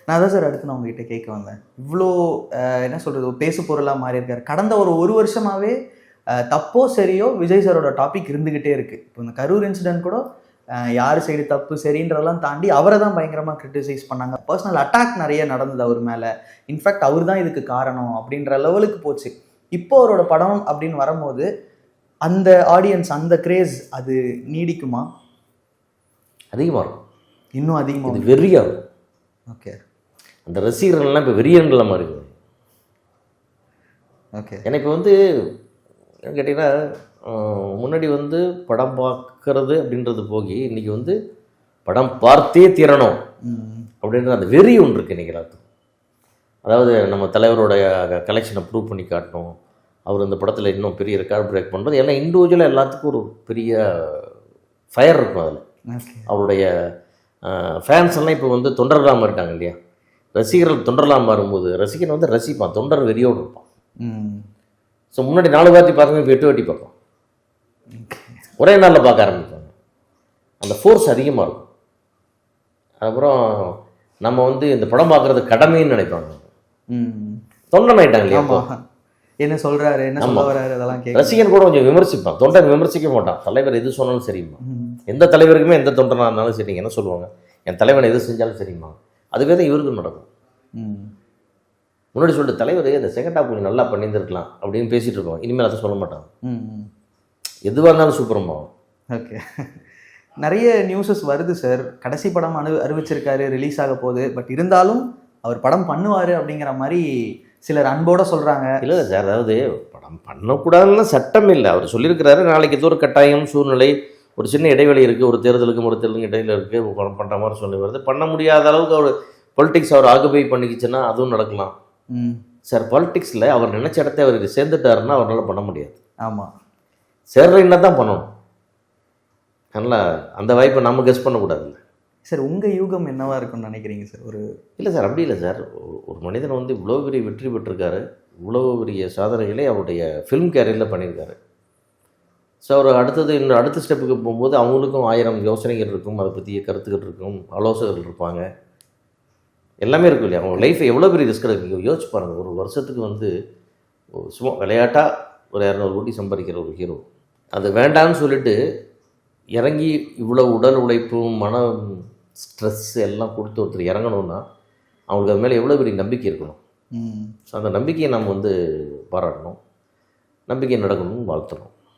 நான் தான் சார் அடுத்து நான் உங்ககிட்ட கேட்க வந்தேன். இவ்வளோ என்ன சொல்கிறது, பேசு பொருளாக மாறி இருக்காரு. கடந்த ஒரு வருஷமாகவே தப்போ சரியோ விஜய் சாரோட டாபிக் இருந்துக்கிட்டே இருக்குது. இப்போ இந்த கரூர் இன்சிடென்ட் கூட யார் சைடு தப்பு சரின்றதெல்லாம் தாண்டி அவரை தான் பயங்கரமாக கிரிட்டிசைஸ் பண்ணாங்க. பர்சனல் அட்டாக் நிறைய நடந்தது அவர் மேலே. இன்ஃபேக்ட் அவர் தான் இதுக்கு காரணம் அப்படின்ற லெவலுக்கு போச்சு. இப்போ அவரோட படம் அப்படின்னு வரும்போது அந்த ஆடியன்ஸ், அந்த கிரேஸ் அது நீடிக்குமா? அதிகமாக இருக்கும், இன்னும் அதிகமாக வெறியாகும். ஓகே, அந்த ரசிகர்கள்லாம் இப்போ வெறியன்களை மாதிரி இருக்குது. ஓகே, எனக்கு கேட்டிங்கன்னா முன்னாடி படம் பார்க்கறது அப்படின்றது போகி இன்றைக்கி படம் பார்த்தே தீரணும் அப்படின்ற அந்த வெறி ஒன்று இருக்குது இன்றைக்கி எல்லாத்துக்கும். அதாவது நம்ம தலைவரோட கலெக்ஷனை ப்ரூவ் பண்ணி காட்டணும், அவர் இந்த படத்தில் இன்னும் பெரிய ரெக்கார்ட் பிரேக் பண்ணுறது எல்லாம் இண்டிவிஜுவலாக எல்லாத்துக்கும் ஒரு பெரிய ஃபயர் இருக்கும். அதில் அவருடைய ஃபேன்ஸ் எல்லாம் இப்போ தொண்டர்களாக மாறிட்டாங்க இல்லையா. ரசிகர்கள் தொண்டர்களாக மாறும்போது ரசிகன் ரசிப்பான், தொண்டர் வெறியோடு இருப்பான். ஸோ முன்னாடி 4 வாட்டி பார்க்கணும், இப்போ 8 வாட்டி பார்ப்போம். ஒரே நாளில் பார்க்க ஆரம்பிப்பாங்க. அந்த ஃபோர்ஸ் அதிகமாக இருக்கும். அதுக்கப்புறம் நம்ம இந்த படம் பார்க்குறது கடமைன்னு நினைப்பாங்க. தொண்டன் ஆகிட்டாங்க இல்லையா. என்ன சொல்கிறாரு, என்ன சொல்ல வர்றாரு, அதெல்லாம் ரசிகன் கூட கொஞ்சம் விமர்சிப்பான், தொண்டன் விமர்சிக்க மாட்டான். தலைவர் எது சொன்னாலும் சரிம்மா, எந்த தலைவருக்குமே எந்த தொண்டனாக இருந்தாலும் சரி என்ன சொல்லுவாங்க, என் தலைவன் எது செஞ்சாலும் சரிம்மா. அதுவே தான் இவருக்கும் நடக்கும். முன்னாடி சொல்லிட்டு தலைவர் இந்த செகண்ட் ஹாஃப் கொஞ்சம் நல்லா பண்ணியிருந்துருக்கலாம் அப்படின்னு பேசிகிட்டு இருக்கோம். இனிமேல் அதை சொல்ல மாட்டாங்க, எதுவாக இருந்தாலும் சூப்பரம்மா. ஓகே, நிறைய நியூஸஸ் வருது சார். கடைசி படம் அறிவிச்சிருக்காரு, ரிலீஸ் ஆக போகுது. பட் இருந்தாலும் அவர் படம் பண்ணுவார் அப்படிங்கிற மாதிரி சிலர் அன்போடு சொல்கிறாங்க. இல்லை சார், அதாவது படம் பண்ணக்கூடாதுன்னு சட்டம் இல்லை. அவர் சொல்லியிருக்கிறாரு, நாளைக்கு ஏதோ ஒரு கட்டாயம் சூழ்நிலை, ஒரு சின்ன இடைவெளி இருக்குது, ஒரு தேர்தலுக்கும் இடையில இருக்குது, படம் பண்ணுற மாதிரி சொல்லி வருது. பண்ண முடியாத அளவுக்கு அவர் பொலிட்டிக்ஸ் அவர் ஆக்குபை பண்ணிக்கிச்சுன்னா அதுவும் நடக்கலாம் சார். பாலிட்டிக்ஸில் அவர் நினச்ச இடத்த அவருக்கு சேர்ந்துட்டாருன்னா அவரால் பண்ண முடியாது. ஆமாம், சேர்றீங்கன்னா தான் பண்ணணும். அதனால் அந்த வாய்ப்பை நம்ம கெஸ் பண்ணக்கூடாதுல்ல சார். உங்கள் யூகம் என்னவாக இருக்குன்னு நினைக்கிறீங்க சார்? இல்லை சார், அப்படி இல்லை சார். ஒரு மனிதன் இவ்வளோ பெரிய வெற்றி பெற்றிருக்காரு, இவ்வளோ பெரிய சாதனைகளை அவருடைய ஃபிலிம் கேரியரில் பண்ணியிருக்காரு. ஸோ அவர் அடுத்த ஸ்டெப்புக்கு போகும்போது அவங்களுக்கும் 1000 யோசனைகள் இருக்கும், அதை பற்றிய கருத்துக்கள் இருக்கும், ஆலோசகர்கள் இருப்பாங்க, எல்லாமே இருக்கும் இல்லையா. அவங்க லைஃப்பை எவ்வளோ பெரிய ரிஸ்க் இருக்குது யோசிச்சு பாருங்கள். ஒரு வருஷத்துக்கு சும்மா விளையாட்டாக ஒரு 200 கோடி சம்பாதிக்கிற ஒரு ஹீரோ, அது வேண்டாம்னு சொல்லிட்டு இறங்கி இவ்வளோ உடல் உழைப்பும் மன ஸ்ட்ரெஸ் எல்லாம் கொடுத்து ஒருத்தர் இறங்கணுன்னா அவங்களுக்கு அது மேலே எவ்வளோ பெரிய நம்பிக்கை இருக்கணும். ஸோ அந்த நம்பிக்கையை நம்ம பாராட்டணும், நம்பிக்கை நடக்கணும்னு வாழ்த்துறோம்.